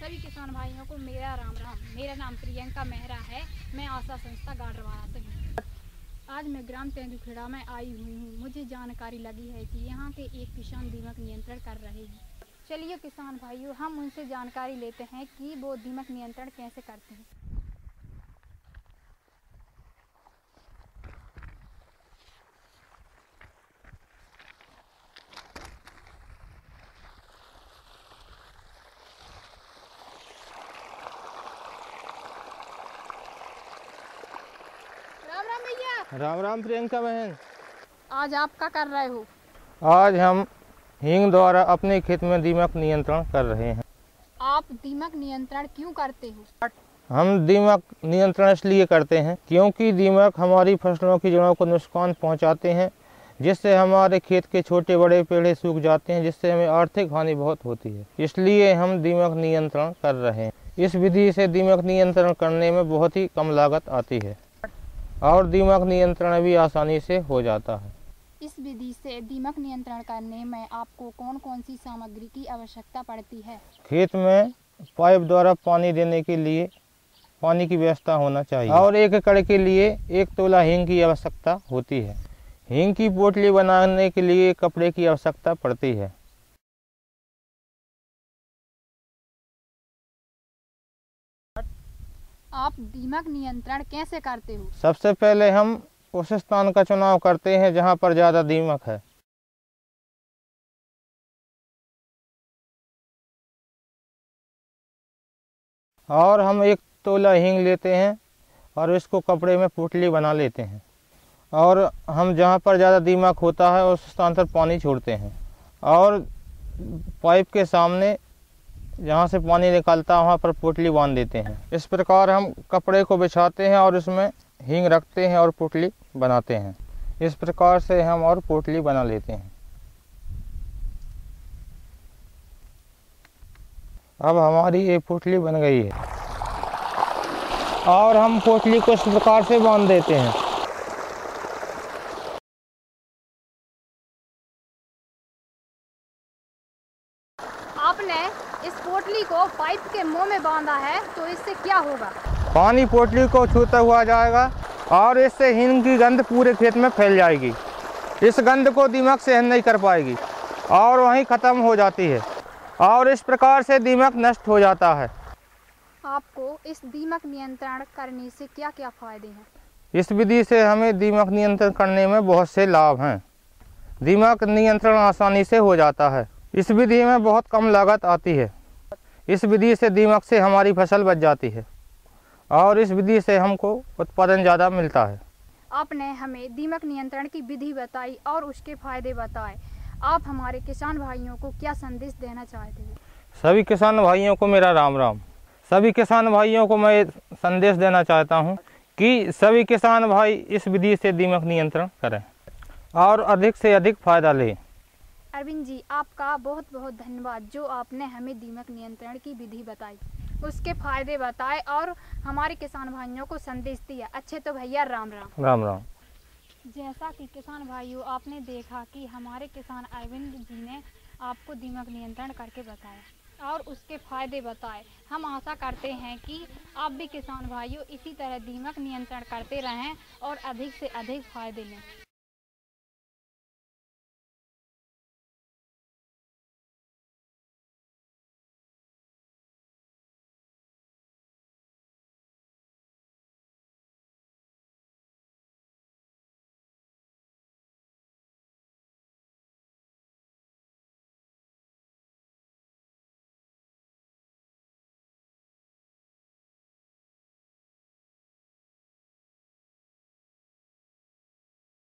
सभी किसान भाइयों को मेरा राम राम। मेरा नाम प्रियंका मेहरा है। मैं आशा संस्था गाडरवाड़ा से हूँ। आज मैं ग्राम तेंदुखेड़ा में आई हुई हूँ। मुझे जानकारी लगी है कि यहाँ के एक किसान दीमक नियंत्रण कर रहे हैं। चलिए किसान भाइयों, हम उनसे जानकारी लेते हैं कि वो दीमक नियंत्रण कैसे करते हैं। राम राम भैया। राम राम प्रियंका बहन। आज आप क्या कर रहे हो? आज हम हींग द्वारा अपने खेत में दीमक नियंत्रण कर रहे हैं। आप दीमक नियंत्रण क्यों करते हो? हम दीमक नियंत्रण इसलिए करते हैं क्योंकि दीमक हमारी फसलों की जड़ों को नुकसान पहुंचाते हैं, जिससे हमारे खेत के छोटे बड़े पेड़ सूख जाते हैं, जिससे हमें आर्थिक हानि बहुत होती है। इसलिए हम दीमक नियंत्रण कर रहे हैं। इस विधि से दीमक नियंत्रण करने में बहुत ही कम लागत आती है और दीमक नियंत्रण भी आसानी से हो जाता है। इस विधि से दीमक नियंत्रण करने में आपको कौन कौन सी सामग्री की आवश्यकता पड़ती है? खेत में पाइप द्वारा पानी देने के लिए पानी की व्यवस्था होना चाहिए और 1 एकड़ के लिए 1 तोला हींग की आवश्यकता होती है। हींग की पोटली बनाने के लिए कपड़े की आवश्यकता पड़ती है। आप दीमक नियंत्रण कैसे करते हो? सबसे पहले हम उस स्थान का चुनाव करते हैं जहां पर ज़्यादा दीमक है। और हम 1 तोला हींग लेते हैं और इसको कपड़े में पोटली बना लेते हैं और हम जहां पर ज़्यादा दीमक होता है उस स्थान पर पानी छोड़ते हैं और पाइप के सामने जहाँ से पानी निकलता है वहाँ पर पोटली बांध देते हैं। इस प्रकार हम कपड़े को बिछाते हैं और इसमें हींग रखते हैं और पोटली बनाते हैं। इस प्रकार से हम और पोटली बना लेते हैं। अब हमारी ये पोटली बन गई है और हम पोटली को इस प्रकार से बांध देते हैं। आपने इस पोटली को पाइप के मुंह में बांधा है, तो इससे क्या होगा? पानी पोटली को छूता हुआ जाएगा और इससे हींग की गंध पूरे खेत में फैल जाएगी। इस गंध को दीमक सहन नहीं कर पाएगी और वहीं ख़त्म हो जाती है और इस प्रकार से दीमक नष्ट हो जाता है। आपको इस दीमक नियंत्रण करने से क्या क्या फायदे हैं? इस विधि से हमें दीमक नियंत्रण करने में बहुत से लाभ हैं। दीमक नियंत्रण आसानी से हो जाता है। इस विधि में बहुत कम लागत आती है। इस विधि से दीमक से हमारी फसल बच जाती है और इस विधि से हमको उत्पादन ज़्यादा मिलता है। आपने हमें दीमक नियंत्रण की विधि बताई और उसके फायदे बताए। आप हमारे किसान भाइयों को क्या संदेश देना चाहते हैं? सभी किसान भाइयों को मेरा राम राम। सभी किसान भाइयों को मैं संदेश देना चाहता हूँ कि सभी किसान भाई इस विधि से दीमक नियंत्रण करें और अधिक से अधिक फायदा लें। अरविंद जी, आपका बहुत बहुत धन्यवाद जो आपने हमें दीमक नियंत्रण की विधि बताई, उसके फायदे बताए और हमारे किसान भाइयों को संदेश दिया। अच्छे तो भैया राम राम। राम राम। जैसा कि किसान भाइयों आपने देखा कि हमारे किसान अरविंद जी ने आपको दीमक नियंत्रण करके बताया और उसके फायदे बताए। हम आशा करते हैं कि आप भी किसान भाइयों इसी तरह दीमक नियंत्रण करते रहें और अधिक से अधिक फायदे लें।